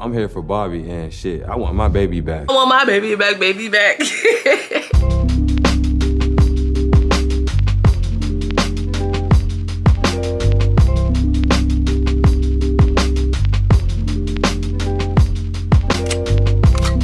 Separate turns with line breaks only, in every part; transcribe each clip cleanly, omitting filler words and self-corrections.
I'm here for Bobby and shit. I want my baby back.
I want my baby back, baby back.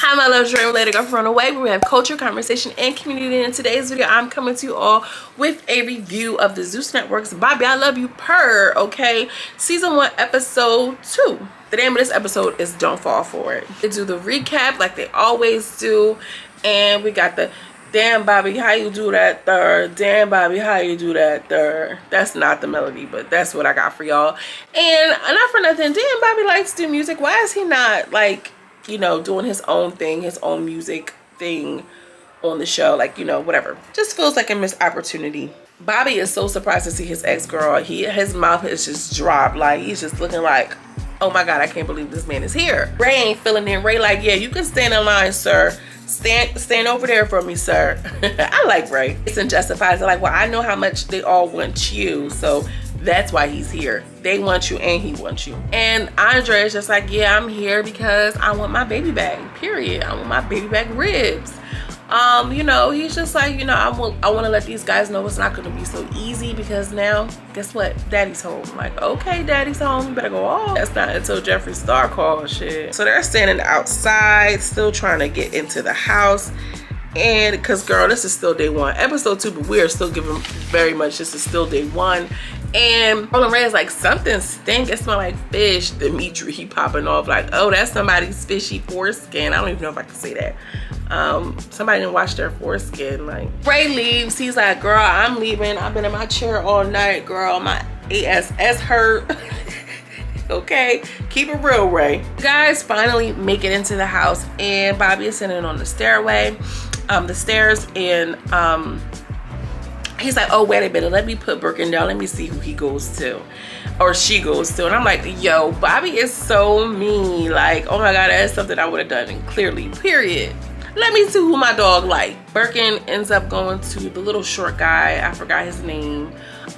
Hi, my love, Jarae, related girlfriend away, where we have culture, conversation, and community. In today's video, I'm coming to you all with a review of the Zeus Network's Bobby I Love You PURR, okay? Season 1, episode 2. The name of this episode is Don't Fall For It. They do the recap like they always do, and we got the damn Bobby, how you do that third? Damn Bobby, how you do that third? That's not the melody, but that's what I got for y'all. And not for nothing, damn Bobby likes to do music. Why is he not, like, you know, doing his own thing, his own music thing on the show? Like, you know, whatever. Just feels like a missed opportunity. Bobby is so surprised to see his ex-girl. His mouth is just dropped. Like, he's just looking like, oh my God, I can't believe this man is here. Ray ain't feeling it. Ray like, yeah, you can stand in line, sir. Stand over there for me, sir. I like Ray. It's justifies. Like, well, I know how much they all want you, so that's why he's here. They want you and he wants you. And Andre is just like, yeah, I'm here because I want my baby back, period. I want my baby back ribs. You know, he's just like, you know, I want to let these guys know it's not going to be so easy because now, guess what? Daddy's home. I'm like, okay, daddy's home. You better go off. That's not until Jeffree Star calls shit. So they're standing outside, still trying to get into the house. And because, girl, this is still day 1. Episode 2, but we are still giving very much, this is still day 1. And Roland Ray is like, something stink. It smells like fish. Dimitri, he popping off like, oh, that's somebody's fishy foreskin. I don't even know if I can say that. Somebody didn't wash their foreskin. Like, Ray leaves. He's like, girl, I'm leaving. I've been in my chair all night, girl. My ASS hurt. Okay, keep it real, Ray. You guys finally make it into the house, and Bobby is sitting on the stairway, the stairs, and he's like, oh, wait a minute, let me put Birkin down, let me see who he goes to, or she goes to. And I'm like, yo, Bobby is so mean. Like, oh my God, that's something I would have done, and clearly, period. Let me see who my dog like. Birkin ends up going to the little short guy, I forgot his name.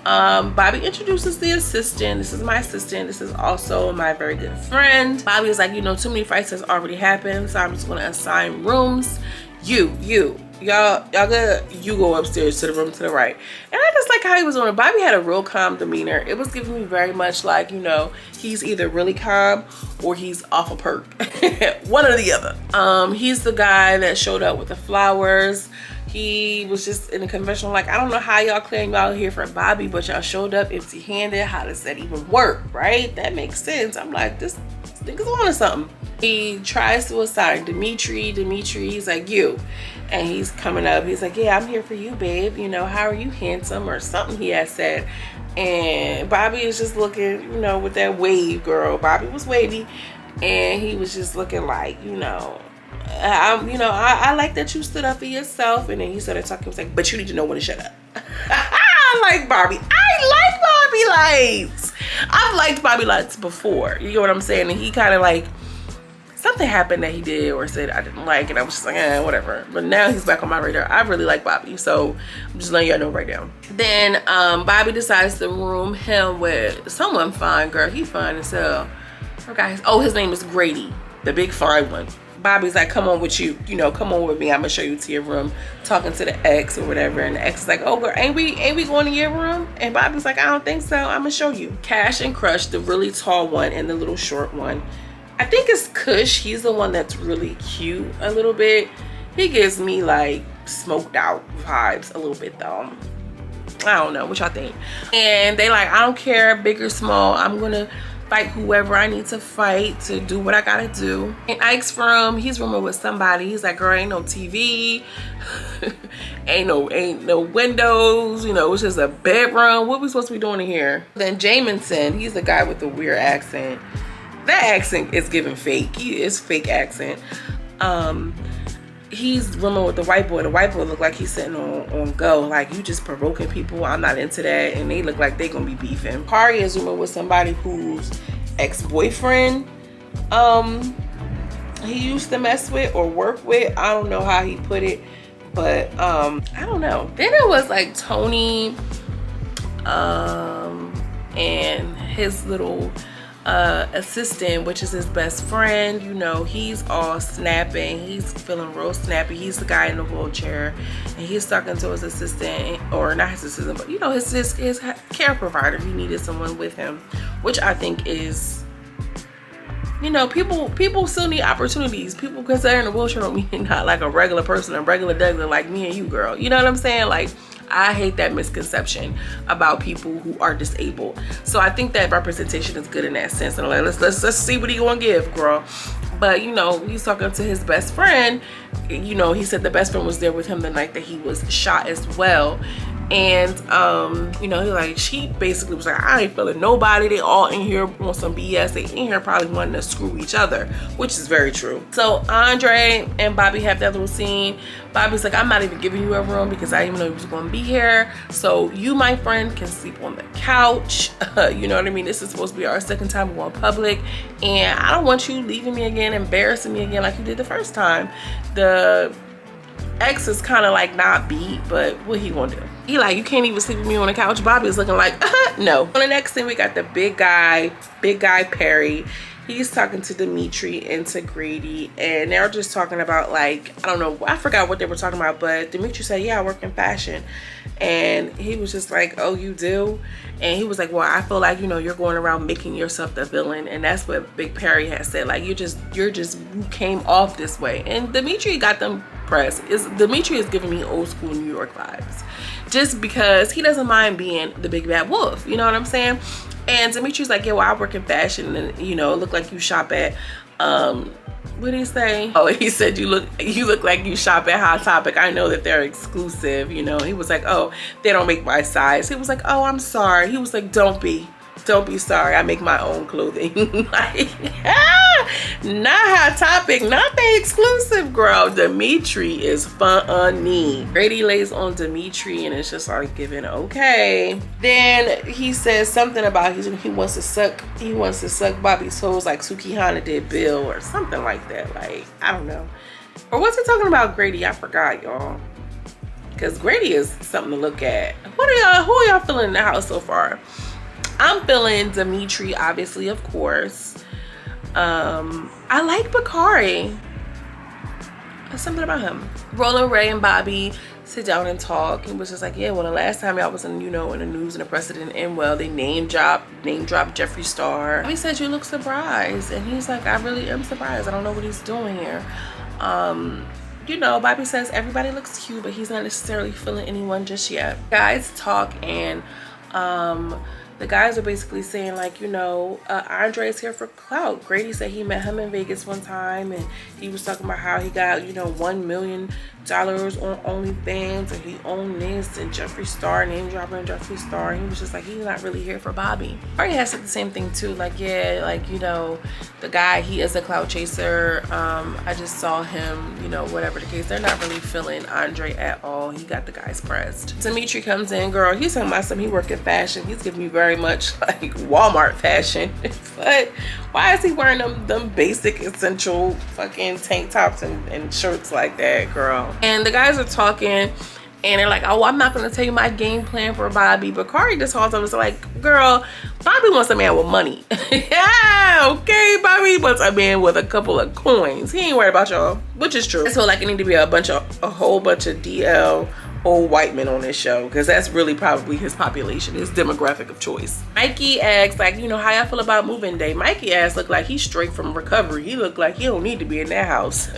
Bobby introduces the assistant. This is my assistant. This is also my very good friend. Bobby is like, you know, too many fights has already happened, so I'm just gonna assign rooms. Y'all good? You go upstairs to the room to the right. And I just like how he was on it. Bobby had a real calm demeanor. It was giving me very much like, you know, he's either really calm or he's off a perk. One or the other. He's the guy that showed up with the flowers. He was just in a confessional, like, I don't know how y'all claim y'all here for Bobby, but y'all showed up empty-handed. How does that even work, right? That makes sense. I'm like, this nigga's on to something. He tries to assign Dimitri. He's like, you. And he's coming up. He's like, yeah, I'm here for you, babe. You know, how are you, handsome? Or something he had said. And Bobby is just looking, you know, with that wave, girl. Bobby was wavy. And he was just looking like, you know, I like that you stood up for yourself. And then he started talking. He was like, but you need to know when to shut up. I like Bobby. I like Bobby Lights. I've liked Bobby Lights before. You know what I'm saying? And he kind of like, something happened that he did or said I didn't like, and I was just like, whatever. But now he's back on my radar. I really like Bobby, so I'm just letting y'all know right now. Then Bobby decides to room him with someone fine, girl. He fine as hell. Okay. Oh, his name is Grady, the big fine one. Bobby's like, come on with you, you know, come on with me. I'm gonna show you to your room, talking to the ex or whatever. And the ex is like, oh girl, ain't we going to your room? And Bobby's like, I don't think so. I'm gonna show you. Cash and Crush, the really tall one and the little short one. I think it's Kush. He's the one that's really cute a little bit. He gives me like smoked out vibes a little bit though. I don't know what y'all think. And they like, I don't care, big or small, I'm gonna fight whoever I need to fight to do what I gotta do. And Ike's he's rooming with somebody. He's like, girl, ain't no TV, ain't no windows, you know, it's just a bedroom. What we supposed to be doing in here? Then Jamison, he's the guy with the weird accent. That accent is giving fake. He is fake accent. He's rooming with the white boy. The white boy look like he's sitting on go. Like, you just provoking people. I'm not into that. And they look like they gonna be beefing. Kari is rooming with somebody whose ex-boyfriend he used to mess with or work with. I don't know how he put it, but I don't know. Then it was like Tony and his little assistant, which is his best friend. You know, he's all snapping, he's feeling real snappy. He's the guy in the wheelchair, and he's talking to his assistant, or not his assistant, but you know, his care provider. He needed someone with him, which I think is, you know, people still need opportunities. People considering a wheelchair don't mean not like a regular person, a regular Douglas like me and you, girl. You know what I'm saying? Like, I hate that misconception about people who are disabled. So I think that representation is good in that sense. And like, let's see what he gonna give, girl. But you know, he's talking to his best friend. You know, he said the best friend was there with him the night that he was shot as well. And you know, she basically was like, I ain't feeling nobody. They all in here on some BS. They in here probably wanting to screw each other, which is very true. So Andre and Bobby have that little scene. Bobby's like, I'm not even giving you a room because I didn't even know you was gonna be here. So you, my friend, can sleep on the couch. You know what I mean? This is supposed to be our second time going public, and I don't want you leaving me again, embarrassing me again like you did the first time. The ex is kind of like not beat, but what he gonna do? He like, you can't even sleep with me on the couch. Bobby is looking like, no. On the next thing, we got the big guy Perry. He's talking to Dimitri and to Grady, and they're just talking about, like, I don't know, I forgot what they were talking about, but Dimitri said, yeah, I work in fashion. And he was just like, oh, you do? And he was like, well, I feel like, you know, you're going around making yourself the villain. And that's what Big Perry has said. Like, you came off this way. And Dimitri got them pressed. Dimitri is giving me old school New York vibes, just because he doesn't mind being the big bad wolf. You know what I'm saying? And Dimitri's like, yeah, well, I work in fashion, and you know, it look like you shop at what did he say? Oh, he said you look like you shop at Hot Topic. I know that they're exclusive. You know, he was like, oh, they don't make my size. He was like, oh, I'm sorry. He was like, don't be sorry, I make my own clothing. Like, not Hot Topic, not the exclusive, girl. Dimitri is funny. Grady lays on Dimitri, and it's just like giving okay. Then he says something about he wants to suck Bobby's toes like Sukihana did Bill, or something like that. Like, I don't know. Or what's he talking about Grady? I forgot, y'all. Because Grady is something to look at. Who are y'all feeling in the house so far? I'm feeling Dimitri, obviously, of course. I like Bakari. There's something about him. Roland, Ray, and Bobby sit down and talk. He was just like, yeah, well, the last time y'all was in, you know, in the news and the press, it didn't end well. They name dropped Jeffree Star. He said, you look surprised. And he's like, I really am surprised. I don't know what he's doing here. You know, Bobby says everybody looks cute, but he's not necessarily feeling anyone just yet. Guys talk, and the guys are basically saying, like, you know, Andre's here for clout. Grady said he met him in Vegas one time, and he was talking about how he got, you know, $1 million on OnlyFans, and he owned this, and Jeffree Star, name dropping Jeffree Star. And he was just like, he's not really here for Bobby. Ari has said the same thing too, like, yeah, like, you know, the guy, he is a clout chaser. I just saw him, you know, whatever the case. They're not really feeling Andre at all. He got the guys pressed. Dimitri comes in, girl, he's talking about something, he work in fashion. He's giving me very much like Walmart fashion. But why is he wearing them basic essential fucking tank tops and shirts like that, girl? And the guys are talking, and they're like, oh, I'm not gonna tell you my game plan for Bobby. But Kari just calls up and is like, girl, Bobby wants a man with money. Yeah, okay, Bobby wants a man with a couple of coins. He ain't worried about y'all, which is true. So like, it need to be a whole bunch of DL old white men on this show, because that's really probably his population, his demographic of choice. Mikey asks, like, you know, how y'all feel about moving day? Mikey ass look like he's straight from recovery. He look like he don't need to be in that house.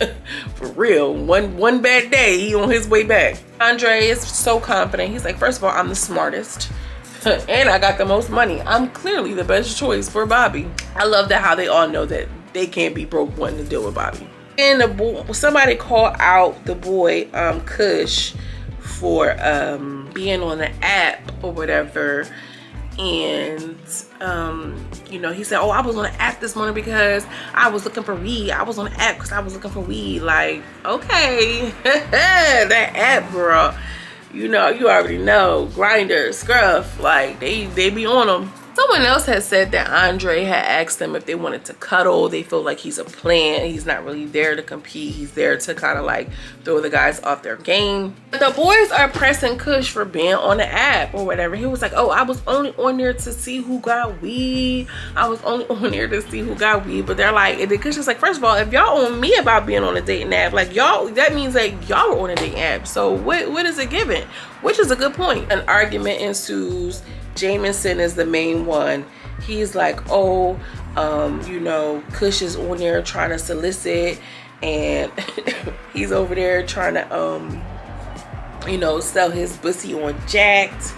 For real. One bad day, he on his way back. Andre is so confident. He's like, first of all, I'm the smartest. And I got the most money. I'm clearly the best choice for Bobby. I love that how they all know that they can't be broke wanting to deal with Bobby. And somebody called out the boy, Kush, for being on the app or whatever. And you know, he said, oh, I was on the app this morning because I was looking for weed. I was on the app because I was looking for weed. Like, okay. That app, girl, you know, you already know, Grindr, Scruff, like they be on them. Someone else has said that Andre had asked them if they wanted to cuddle. They feel like he's a plant. He's not really there to compete. He's there to kind of like throw the guys off their game. The boys are pressing Kush for being on the app or whatever. He was like, oh, I was only on there to see who got weed. I was only on there to see who got weed. But they're like, and Kush is like, first of all, if y'all on me about being on a dating app, like y'all, that means that y'all were on a dating app. So what is it giving? Which is a good point. An argument ensues. Jameson is the main one. He's like, oh, you know, Kush is on there trying to solicit, and he's over there trying to, you know, sell his pussy on Jacked.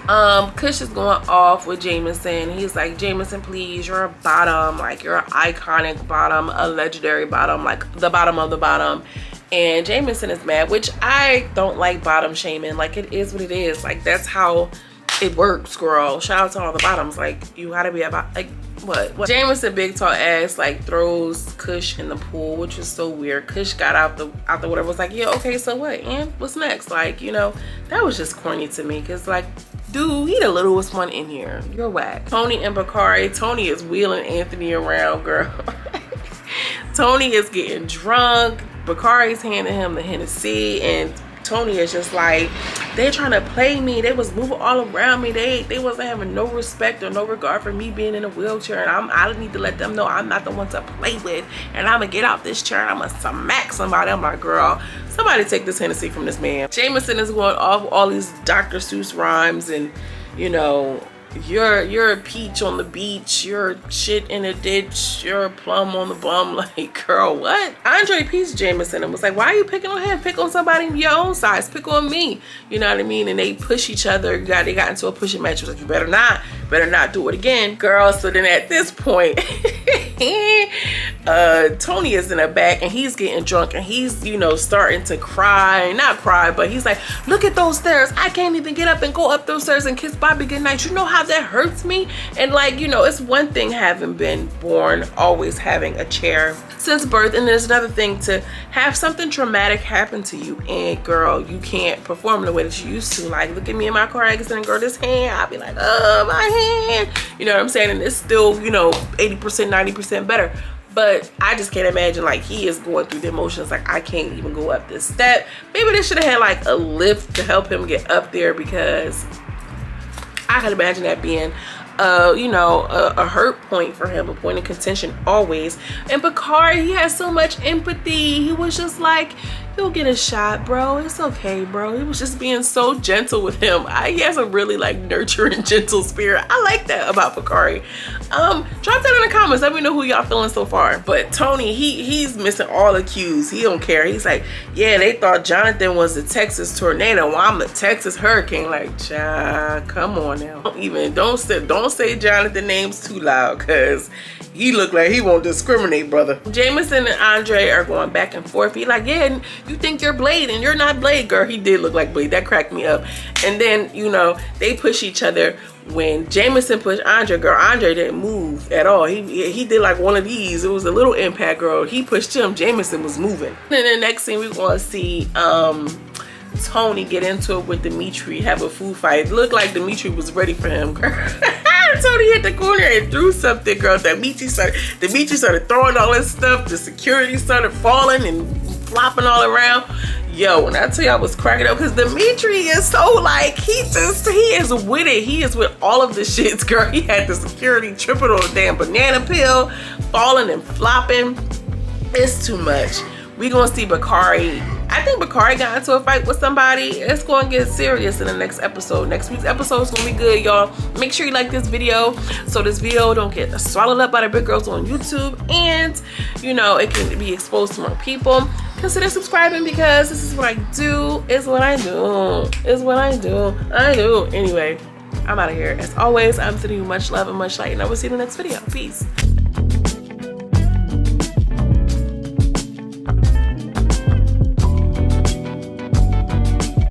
Kush is going off with Jameson. He's like, Jameson, please, you're a bottom. Like, you're an iconic bottom, a legendary bottom, like the bottom of the bottom. And Jameson is mad, which I don't like bottom shaming. Like, it is what it is. Like, that's how it works, girl. Shout out to all the bottoms. Like, you gotta be about, like, what? Jameson big tall ass like throws Kush in the pool, which is so weird. Kush got out the whatever, was like, yeah, okay, so what? And what's next? Like, you know, that was just corny to me. Cause like, dude, he the littlest one in here. You're whack. Tony and Bakari. Tony is wheeling Anthony around, girl. Tony is getting drunk. Bakari's handing him the Hennessy, and Tony is just like, they trying to play me. They was moving all around me. They wasn't having no respect or no regard for me being in a wheelchair, and I need to let them know I'm not the one to play with, and I'm gonna get out this chair and I'm gonna smack somebody. I'm like, girl, somebody take this Hennessy from this man. Jameson is going off all these Dr. Seuss rhymes, and you know, you're a peach on the beach, you're shit in a ditch, you're a plum on the bum. Like, girl, what? Andre pieced Jameson and was like, why are you picking on him? Pick on somebody your own size. Pick on me. You know what I mean? And they push each other. They got into a pushing match. He was like, you better not do it again, girl. So then at this point, Tony is in the back and he's getting drunk, and he's, you know, starting to cry. Not cry, but he's like, look at those stairs. I can't even get up and go up those stairs and kiss Bobby goodnight. You know how that hurts me? And like, you know, it's one thing having been born, always having a chair since birth, and there's another thing to have something traumatic happen to you, and girl, you can't perform the way that you used to. Like, look at me in my car accident, girl, this hand, I'll be like, oh, my hand, you know what I'm saying? And it's still, you know, 80%, 90% better. But I just can't imagine, like, he is going through the emotions. Like, I can't even go up this step. Maybe they should have had like a lift to help him get up there, because I can imagine that being you know, a hurt point for him, a point of contention always. And Bakari, he has so much empathy. He was just like, you'll get a shot, bro. It's okay, bro. He was just being so gentle with him. He has a really like nurturing, gentle spirit. I like that about Bakari. Drop that in the comments. Let me know who y'all feeling so far. But Tony, he's missing all the cues. He don't care. He's like, yeah, they thought Jonathan was the Texas tornado. Well, I'm the Texas hurricane. Like, child, come on now. Don't say Jonathan names too loud, cause he look like he won't discriminate, brother. Jameson and Andre are going back and forth. He like, yeah, you think you're Blade and you're not Blade, girl. He did look like Blade. That cracked me up. And then, you know, they push each other. When Jameson pushed Andre, girl, Andre didn't move at all. He did like one of these. It was a little impact, girl. He pushed him. Jameson was moving. And then the next thing we want to see Tony get into it with Dimitri, have a food fight. It looked like Dimitri was ready for him, girl. Tony hit the corner and threw something, girl. Dimitri started throwing all his stuff. The security started falling and flopping all around. Yo, when I tell you I was cracking up, because Dimitri is so like, he is with it. He is with all of the shits, girl. He had the security tripping on a damn banana peel, falling and flopping. It's too much. We gonna see Bakari. I think Bakari got into a fight with somebody. It's gonna get serious in the next episode. Next week's episode is gonna be good, y'all. Make sure you like this video so this video don't get swallowed up by the big girls on YouTube, and you know, it can be exposed to more people. Consider subscribing, because this is what I do. It's what I do. It's what I do. Anyway, I'm out of here. As always, I'm sending you much love and much light, and I will see you in the next video. Peace.